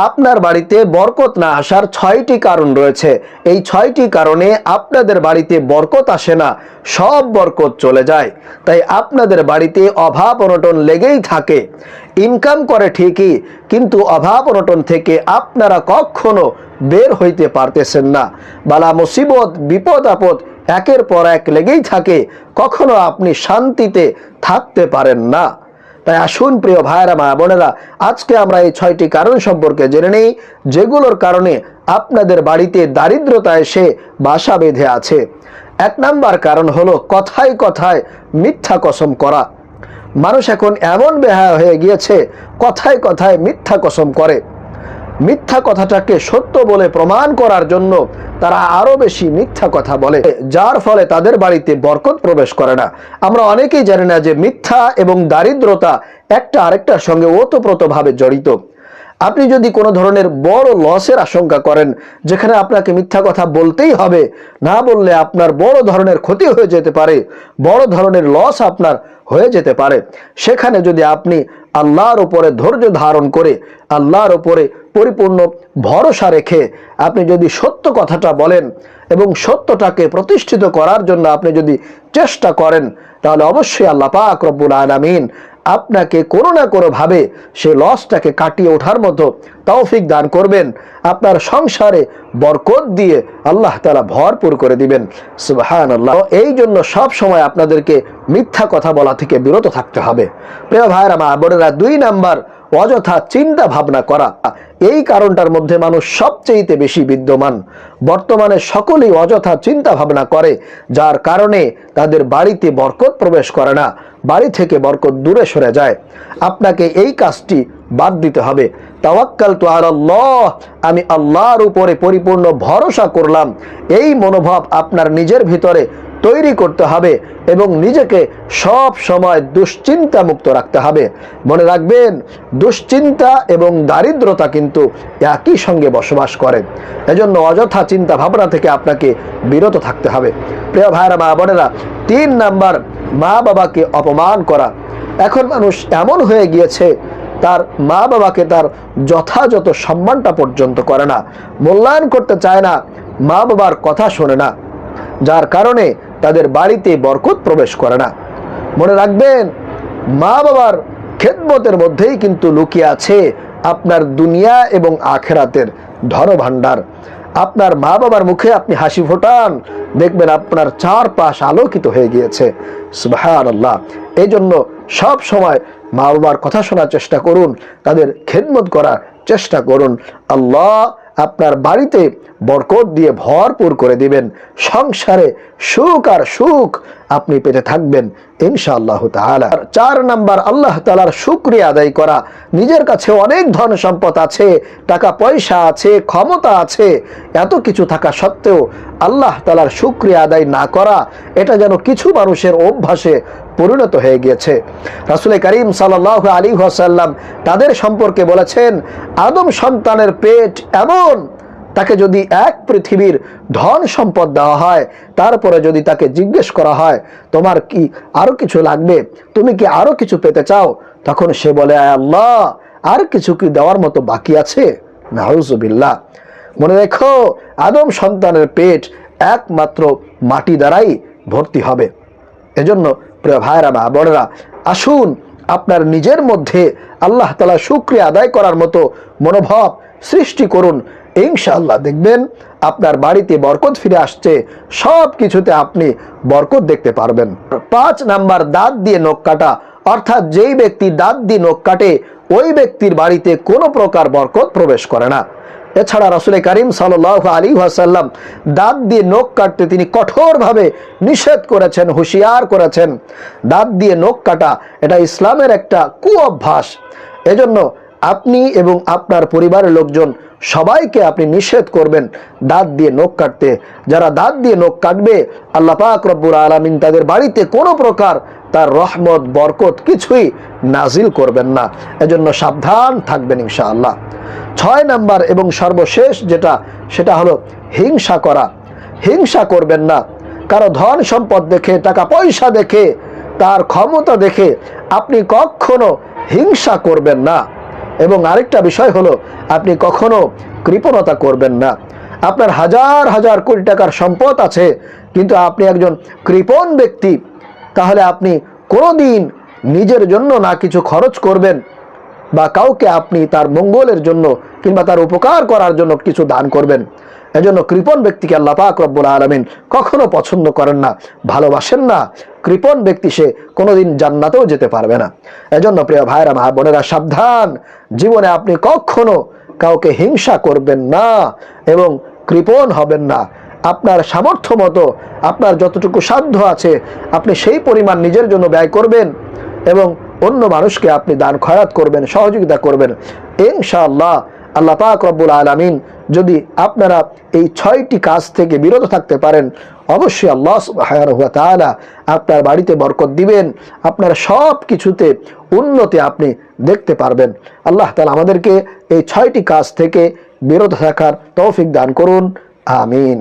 আপনার বাড়িতে বরকত না আসার 6টি কারণ রয়েছে। এই 6টি কারণে আপনাদের বাড়িতে বরকত আসে না, সব বরকত চলে যায়। তাই আপনাদের বাড়িতে অভাব অনটন লেগেই থাকে। ইনকাম করে ঠিকই, কিন্তু অভাব অনটন থেকে আপনারা কখনো বের হইতে পারতেছেন না। বালা মুসিবত বিপদ আপদ একের পর এক লেগেই থাকে, কখনো আপনি শান্তিতে থাকতে পারেন না। তাই আসুন প্রিয় ভাইয়েরা মা বোনেরা, আজকে আমরা এই 6টি কারণ সম্পর্কে জেনে নেই, যেগুলোর কারণে আপনাদের বাড়িতে দারিদ্রতা এসে বাসা বেঁধে আছে। 1 নাম্বার কারণ হলো কথায় কথায় মিথ্যা কসম করা। মানুষ এখন এমন বেহায়া হয়ে গিয়েছে, কথায় কথায় মিথ্যা কসম করে। মিথ্যা কথাটাকে সত্য বলে প্রমাণ করার জন্য তারা আরো বেশি মিথ্যা কথা বলে, যার ফলে তাদের বাড়িতে বরকত প্রবেশ করে না। আমরা অনেকেই জানি না যে মিথ্যা এবং দারিদ্রতা একটা আরেকটার সঙ্গে ওতপ্রোতভাবে জড়িত। আপনি যদি কোনো ধরনের বড় লসের আশঙ্কা করেন, যেখানে আপনাকে মিথ্যা কথা বলতেই হবে, না বললে আপনার বড় ধরনের ক্ষতি হয়ে যেতে পারে, বড় ধরনের লস আপনার হয়ে যেতে পারে, সেখানে যদি আপনি আল্লাহর উপরে ধৈর্য ধারণ করে, আল্লাহর উপরে পরিপূর্ণ ভরসা রেখে আপনি যদি সত্য কথাটা বলেন এবং সত্যটাকে প্রতিষ্ঠিত করার জন্য আপনি যদি চেষ্টা করেন, তাহলে অবশ্যই আল্লাহ পাক রব্বুল আলামিন আপনাকে কোনো না কোনো ভাবে সেই লসটাকে কাটিয়ে ওঠার মতো তৌফিক দান করবেন। আপনার সংসারে বরকত দিয়ে আল্লাহ তাআলা ভরপুর করে দিবেন। সুবহানাল্লাহ। এই জন্য সব সময় আপনাদেরকে মিথ্যা কথা বলা থেকে বিরত থাকতে হবে। প্রিয় ভাইরা মা বোনেরা, 2 নাম্বার, অযথা চিন্তা ভাবনা করা। এই কারণটার মধ্যে মানুষ সবচেয়ে বেশি বিদ্যমান। বর্তমানে সকলেই অযথা চিন্তা ভাবনা করে, যার কারণে তাদের বাড়িতে বরকত প্রবেশ করে না, বাড়ি থেকে বরকত দূরে সরে যায়। আপনাকে এই কাজটি বাদ দিতে হবে। তাওয়াক্কালতু আলাল্লাহ, আমি আল্লাহর উপরে পরিপূর্ণ ভরসা করলাম, এই মনোভাব আপনার নিজের ভিতরে তৈরি করতে হবে এবং নিজেকে সব সময় দুশ্চিন্তা মুক্ত রাখতে হবে। মনে রাখবেন, দুশ্চিন্তা এবং দারিদ্রতা কিন্তু একই সঙ্গে বসবাস করে। এজন্য অযথা চিন্তা ভাবনা থেকে আপনাকে বিরত থাকতে হবে। প্রিয় ভাইরা মা বোনেরা, 3 নাম্বার, মা বাবাকে অপমান করা। এখন মানুষ এমন হয়ে গিয়েছে, তার মা বাবাকে তার যথাযথ সম্মানটা পর্যন্ত করে না, মূল্যায়ন করতে চায় না, মা বাবার কথা শোনে না, যার কারণে তাদের বাড়িতে বরকত প্রবেশ করে না। মনে রাখবেন, মা বাবার খেদমতের মধ্যেই কিন্তু লুকিয়ে আছে আপনার দুনিয়া এবং আখেরাতের ধনভাণ্ডার। আপনার মা বাবার মুখে আপনি হাসি ফোটান, দেখবেন আপনার চারপাশ আলোকিত হয়ে গিয়েছে। সুবহানাল্লাহ। এই জন্য সব সময় মা বাবার কথা শোনার চেষ্টা করুন, তাদের খেদমত করার চেষ্টা করুন। আল্লাহ আপনার বাড়িতে বরকত দিয়ে ভরপুর করে দিবেন। সংসারে সুখ আর সুখ আপনি পেতে থাকবেন ইনশাআল্লাহ তাআলা। 4 নাম্বার, আল্লাহ তাআলার শুকরিয়া আদায় করা। নিজের কাছে অনেক ধন সম্পদ আছে, টাকা পয়সা আছে, ক্ষমতা আছে, এত কিছু থাকা সত্ত্বেও আল্লাহ তাআলার শুকরিয়া আদায় না করা, এটা যেন কিছু মানুষের অভ্যাসে পরিণত হয়ে গিয়েছে। রাসূল করিম সাল্লাল্লাহু আলাইহি ওয়াসাল্লাম তাদের সম্পর্কে বলেছেন, আদম সন্তানের পেট এমন, তাকে যদি 1 পৃথিবীর ধন সম্পদ দেওয়া হয়, তারপরে যদি তাকে জিজ্ঞেস করা হয় তোমার কি আরো কিছু লাগবে, তুমি কি আরো কিছু পেতে চাও, তখন সে বলে, আয় আল্লাহ, আর কিছু কি দেওয়ার মতো বাকি আছে? নাউযুবিল্লাহ। মনে রেখো, আদম সন্তানের পেট একমাত্র মাটি দ্বারাই ভর্তি হবে। এজন্য প্রিয় ভাইরা মা বোনেরা, আসুন আপনার নিজের মধ্যে আল্লাহ তাআলা শুকরিয়া আদায় করার মতো মনোভাব সৃষ্টি করুন। ইনশাআল্লাহ দেখবেন আপনার বাড়িতে বরকত ফিরে আসছে, সব কিছুতে আপনি বরকত দেখতে পারবেন। 5 নাম্বার, দাঁত দিয়ে নখ কাটা। অর্থাৎ যেই ব্যক্তি দাঁত দিয়ে নখ কাটে, ওই ব্যক্তির বাড়িতে কোনো প্রকার বরকত প্রবেশ করে না। এছাড়া রাসূল করিম সাল্লাল্লাহু আলাইহি ওয়াসাল্লাম দাঁত দিয়ে নখ কাটতে তিনি কঠোরভাবে নিষেধ করেছেন, হুঁশিয়ার করেছেন। দাঁত দিয়ে নখ কাটা এটা ইসলামের একটা কুঅভ্যাস। এজন্য আপনি এবং আপনার পরিবারের লোকজন সবাইকে আপনি নিষেধ করবেন দাঁত দিয়ে নখ কাটতে। যারা দাঁত দিয়ে নখ কাটবে, আল্লাহ পাক রব্বুল আলামিন তাদের বাড়িতে কোনো প্রকার তার রহমত বরকত কিছুই নাজিল করবেন না। এজন্য সাবধান থাকবেন ইনশাআল্লাহ। 6 নাম্বার এবং সর্বশেষ যেটা, সেটা হলো হিংসা করা। হিংসা করবেন না। কারো ধন সম্পদ দেখে, টাকা পয়সা দেখে, তার ক্ষমতা দেখে আপনি কখনো হিংসা করবেন না। এবং আরেকটা বিষয় হলো, আপনি কখনো কৃপণতা করবেন না। আপনার হাজার হাজার কোটি টাকার সম্পদ আছে, কিন্তু আপনি একজন কৃপণ ব্যক্তি, তাহলে আপনি কোনোদিন নিজের জন্য না কিছু খরচ করবেন বা কাউকে আপনি তার মঙ্গলের জন্য কিংবা তার উপকার করার জন্য কিছু দান করবেন। এজন্য কৃপণ ব্যক্তিকে আল্লাহ পাক রব্বুল আলামিন কখনো পছন্দ করেন না, ভালোবাসেন না। কৃপণ ব্যক্তি সে কোনোদিন জান্নাতেও যেতে পারবে না। এজন্য প্রিয় ভাইরা, মা বোনেরা, সাবধান। জীবনে আপনি কখনো কাউকে হিংসা করবেন না এবং কৃপণ হবেন না। আপনার সামর্থ্য মতো, আপনার যতটুকু সাধ্য আছে, আপনি সেই পরিমাণ নিজের জন্য ব্যয় করবেন এবং অন্য মানুষকে আপনি দান খয়রাত করবেন, সহযোগিতা করবেন। ইনশাআল্লাহ আল্লাহ পাক রব্বুল আলামিন যদি আপনারা এই 6টি কাজ থেকে বিরত থাকতে পারেন, অবশ্যই আল্লাহ সুবহানাহু ওয়া তাআলা আপনার বাড়িতে বরকত দিবেন, আপনার সব কিছুতে উন্নতি আপনি দেখতে পারবেন। আল্লাহ তাআলা আমাদেরকে এই 6টি কাজ থেকে বিরত থাকার তৌফিক দান করুন। আমিন।